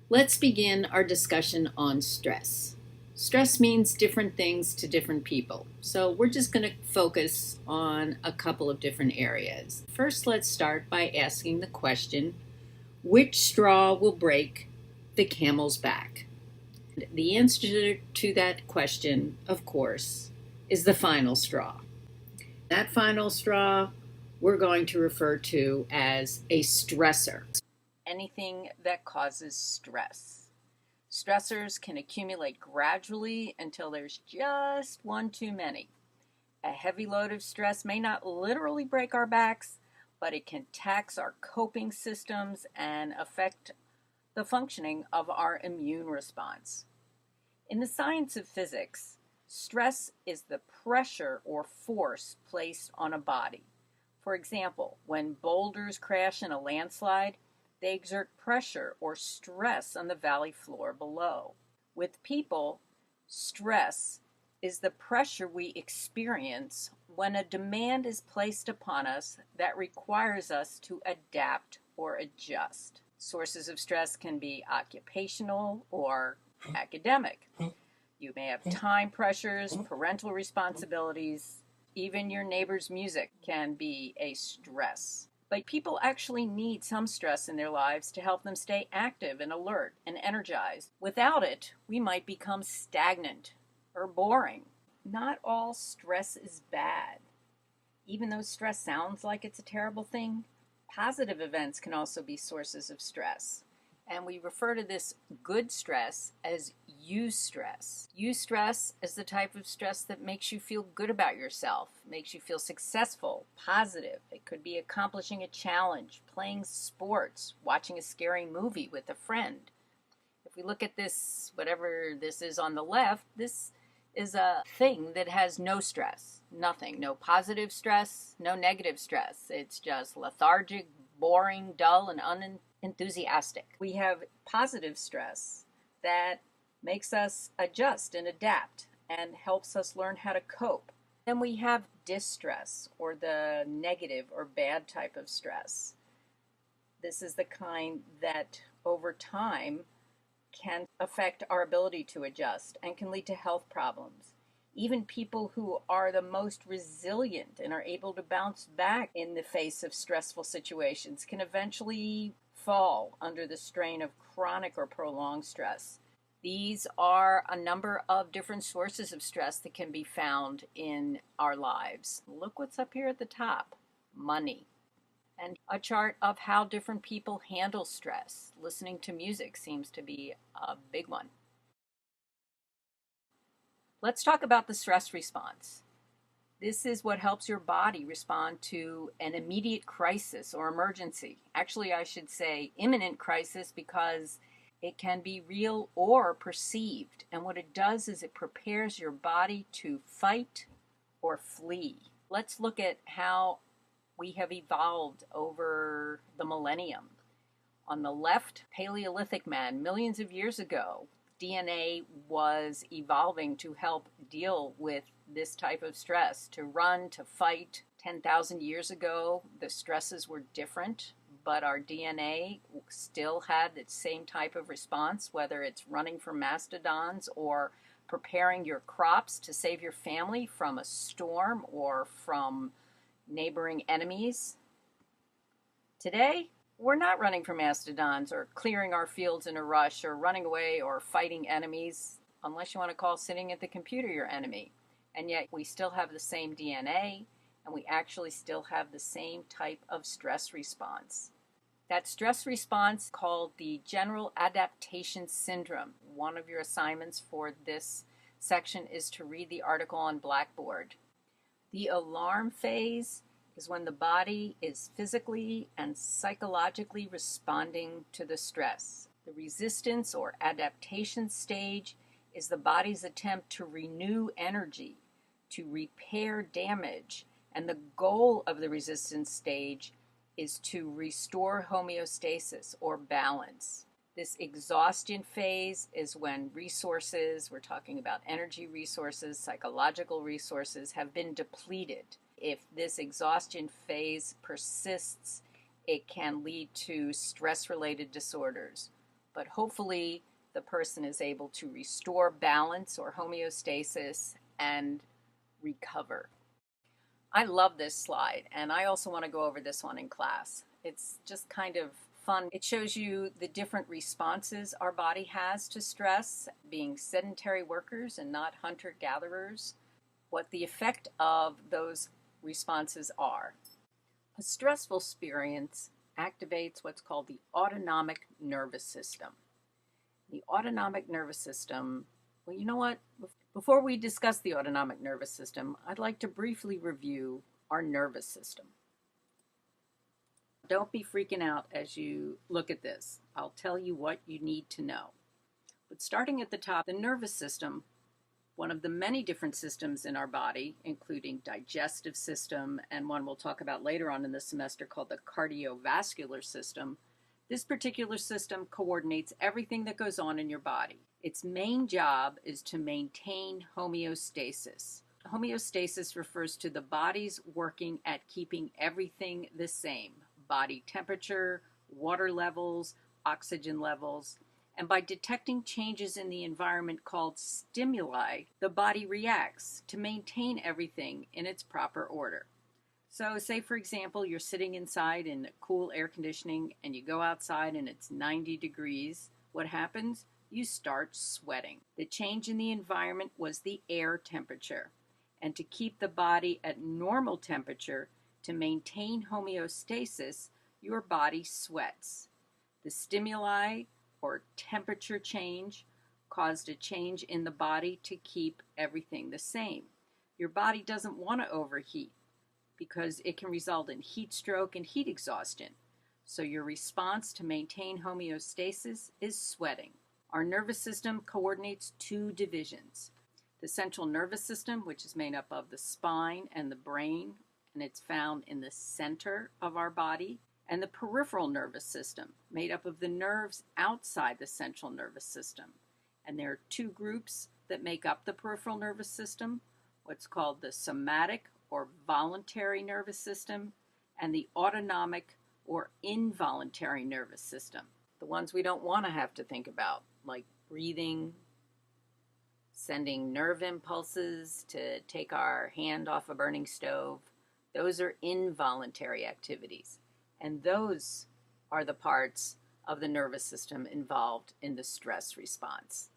Let's begin our discussion on stress. Stress means different things to different people, so we're just going to focus on a couple of different areas. First, let's start by asking the question, which straw will break the camel's back? The answer to that question, of course, is the final straw. That final straw we're going to refer to as a stressor. Anything that causes stress. Stressors can accumulate gradually until there's just one too many. A heavy load of stress may not literally break our backs, but it can tax our coping systems and affect the functioning of our immune response. In the science of physics, stress is the pressure or force placed on a body. For example, when boulders crash in a landslide, they exert pressure or stress on the valley floor below. With people, stress is the pressure we experience when a demand is placed upon us that requires us to adapt or adjust. Sources of stress can be occupational or academic. You may have time pressures, parental responsibilities, even your neighbor's music can be a stress. But people actually need some stress in their lives to help them stay active and alert and energized. Without it, we might become stagnant or boring. Not all stress is bad. Even though stress sounds like it's a terrible thing, positive events can also be sources of stress. And we refer to this good stress as eustress. Eustress is the type of stress that makes you feel good about yourself, makes you feel successful, positive. It could be accomplishing a challenge, playing sports, watching a scary movie with a friend. If we look at this, whatever this is on the left, this is a thing that has no stress, nothing, no positive stress, no negative stress. It's just lethargic, boring, dull, and unenthusiastic. We have positive stress that makes us adjust and adapt and helps us learn how to cope. Then we have distress, or the negative or bad type of stress. This is the kind that over time can affect our ability to adjust and can lead to health problems. Even people who are the most resilient and are able to bounce back in the face of stressful situations can eventually fall under the strain of chronic or prolonged stress. These are a number of different sources of stress that can be found in our lives. Look what's up here at the top: money. And a chart of how different people handle stress. Listening to music seems to be a big one. Let's talk about the stress response. This is what helps your body respond to an immediate crisis or emergency. Actually, I should say imminent crisis, because it can be real or perceived. And what it does is it prepares your body to fight or flee. Let's look at how we have evolved over the millennium. On the left, Paleolithic man, millions of years ago, DNA was evolving to help deal with this type of stress, to run, to fight. 10,000 years ago, the stresses were different, but our DNA still had the same type of response, whether it's running from mastodons or preparing your crops to save your family from a storm or from neighboring enemies. Today, we're not running from mastodons or clearing our fields in a rush or running away or fighting enemies, unless you want to call sitting at the computer your enemy. And yet we still have the same DNA, and we actually still have the same type of stress response. That stress response called the General Adaptation Syndrome. One of your assignments for this section is to read the article on Blackboard. The alarm phase is when the body is physically and psychologically responding to the stress. The resistance or adaptation stage is the body's attempt to renew energy, to repair damage, and the goal of the resistance stage is to restore homeostasis or balance. This exhaustion phase is when resources, we're talking about energy resources, psychological resources, have been depleted. If this exhaustion phase persists, it can lead to stress-related disorders, but hopefully the person is able to restore balance or homeostasis and recover. I love this slide, and I also want to go over this one in class. It's just kind of fun. It shows you the different responses our body has to stress, being sedentary workers and not hunter-gatherers, what the effect of those responses are. A stressful experience activates what's called the autonomic nervous system. The autonomic nervous system, well, you know what? Before we discuss the autonomic nervous system, I'd like to briefly review our nervous system. Don't be freaking out as you look at this. I'll tell you what you need to know. But starting at the top, the nervous system, one of the many different systems in our body, including digestive system and one we'll talk about later on in the semester called the cardiovascular system. This particular system coordinates everything that goes on in your body. Its main job is to maintain homeostasis. Homeostasis refers to the body's working at keeping everything the same: body temperature, water levels, oxygen levels. And by detecting changes in the environment called stimuli, the body reacts to maintain everything in its proper order. So say, for example, you're sitting inside in cool air conditioning and you go outside and it's 90 degrees. What happens? You start sweating. The change in the environment was the air temperature. And to keep the body at normal temperature, to maintain homeostasis, your body sweats. The stimuli or temperature change caused a change in the body to keep everything the same. Your body doesn't want to overheat because it can result in heat stroke and heat exhaustion. So your response to maintain homeostasis is sweating. Our nervous system coordinates two divisions: the central nervous system, which is made up of the spine and the brain, and it's found in the center of our body, and the peripheral nervous system, made up of the nerves outside the central nervous system. And there are two groups that make up the peripheral nervous system, what's called the somatic or voluntary nervous system, and the autonomic or involuntary nervous system, the ones we don't want to have to think about, like breathing, sending nerve impulses to take our hand off a burning stove. Those are involuntary activities. And those are the parts of the nervous system involved in the stress response.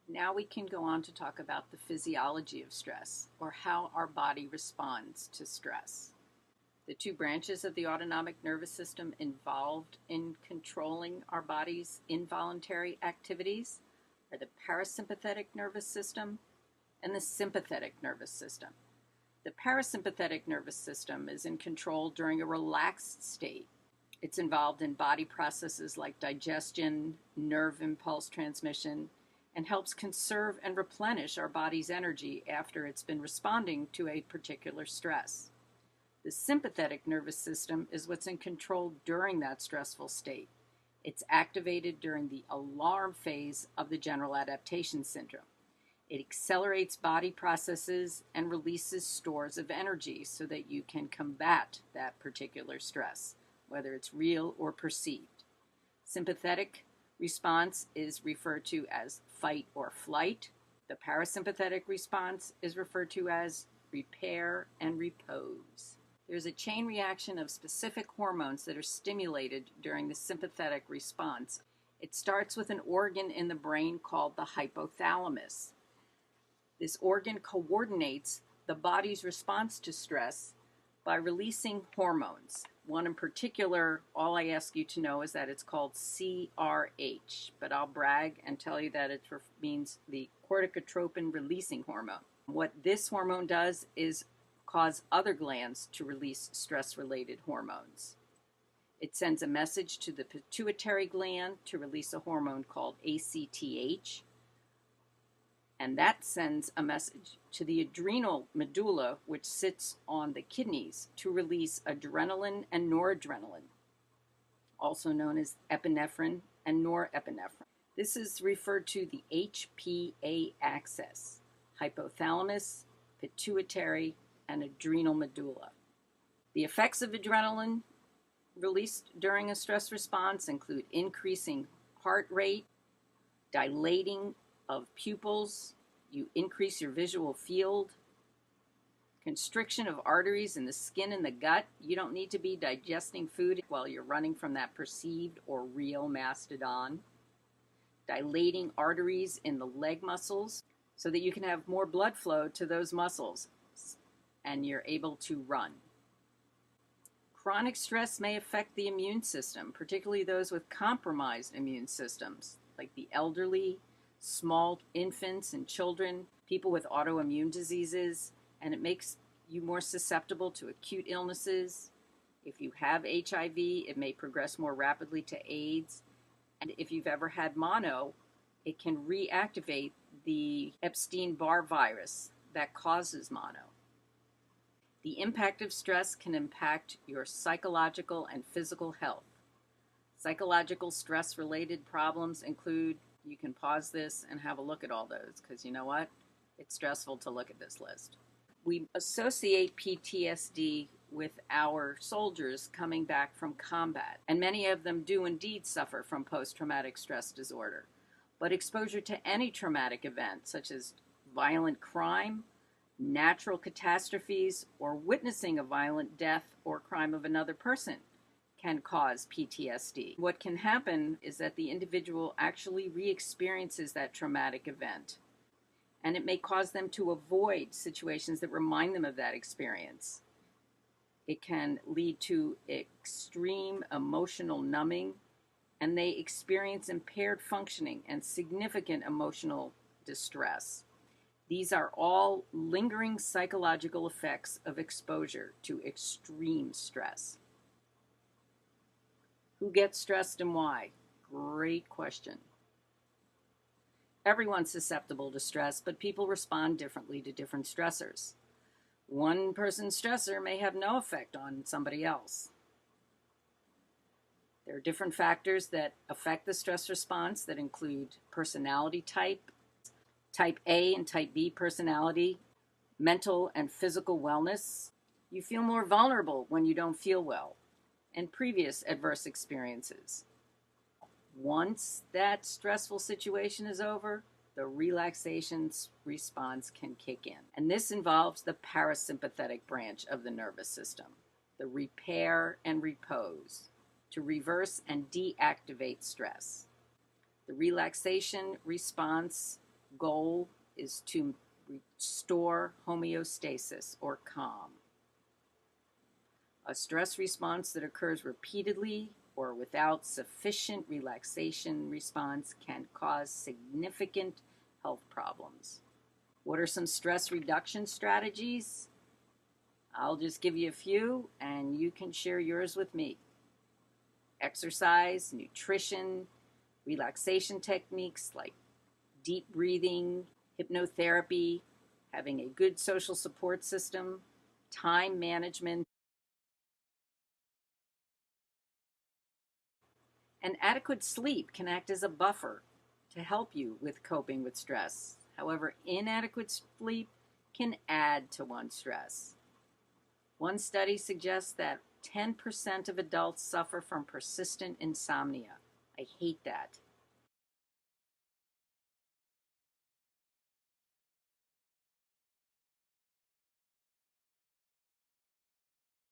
Now we can go on to talk about the physiology of stress, or how our body responds to stress. The two branches of the autonomic nervous system involved in controlling our body's involuntary activities are the parasympathetic nervous system and the sympathetic nervous system. The parasympathetic nervous system is in control during a relaxed state. It's involved in body processes like digestion, nerve impulse transmission, and helps conserve and replenish our body's energy after it's been responding to a particular stress. The sympathetic nervous system is what's in control during that stressful state. It's activated during the alarm phase of the general adaptation syndrome. It accelerates body processes and releases stores of energy so that you can combat that particular stress, whether it's real or perceived. Sympathetic response is referred to as fight or flight. The parasympathetic response is referred to as repair and repose. There's a chain reaction of specific hormones that are stimulated during the sympathetic response. It starts with an organ in the brain called the hypothalamus. This organ coordinates the body's response to stress by releasing hormones. One in particular, all I ask you to know is that it's called CRH, but I'll brag and tell you that it means the corticotropin releasing hormone. What this hormone does is cause other glands to release stress-related hormones. It sends a message to the pituitary gland to release a hormone called ACTH, and that sends a message to the adrenal medulla, which sits on the kidneys, to release adrenaline and noradrenaline, also known as epinephrine and norepinephrine. This is referred to the HPA axis: hypothalamus, pituitary, and adrenal medulla. The effects of adrenaline released during a stress response include increasing heart rate, dilating of pupils, you increase your visual field, constriction of arteries in the skin and the gut. You don't need to be digesting food while you're running from that perceived or real mastodon. Dilating arteries in the leg muscles so that you can have more blood flow to those muscles and you're able to run. Chronic stress may affect the immune system, particularly those with compromised immune systems, like the elderly, small infants and children, people with autoimmune diseases, and it makes you more susceptible to acute illnesses. If you have HIV, it may progress more rapidly to AIDS. And if you've ever had mono, it can reactivate the Epstein-Barr virus that causes mono. The impact of stress can impact your psychological and physical health. Psychological stress-related problems include, you can pause this and have a look at all those, because you know what? It's stressful to look at this list. We associate PTSD with our soldiers coming back from combat, and many of them do indeed suffer from post-traumatic stress disorder. But exposure to any traumatic event, such as violent crime, natural catastrophes, or witnessing a violent death or crime of another person, can cause PTSD. What can happen is that the individual actually re-experiences that traumatic event, and it may cause them to avoid situations that remind them of that experience. It can lead to extreme emotional numbing, and they experience impaired functioning and significant emotional distress. These are all lingering psychological effects of exposure to extreme stress. Who gets stressed and why? Great question. Everyone's susceptible to stress, but people respond differently to different stressors. One person's stressor may have no effect on somebody else. There are different factors that affect the stress response that include personality type, type A and type B personality, mental and physical wellness. You feel more vulnerable when you don't feel well, and previous adverse experiences. Once that stressful situation is over, the relaxation response can kick in. And this involves the parasympathetic branch of the nervous system, the repair and repose, to reverse and deactivate stress. The relaxation response goal is to restore homeostasis or calm. A stress response that occurs repeatedly or without sufficient relaxation response can cause significant health problems. What are some stress reduction strategies? I'll just give you a few and you can share yours with me. Exercise, nutrition, relaxation techniques like deep breathing, hypnotherapy, having a good social support system, time management, and adequate sleep can act as a buffer to help you with coping with stress. However, inadequate sleep can add to one's stress. One study suggests that 10% of adults suffer from persistent insomnia. I hate that.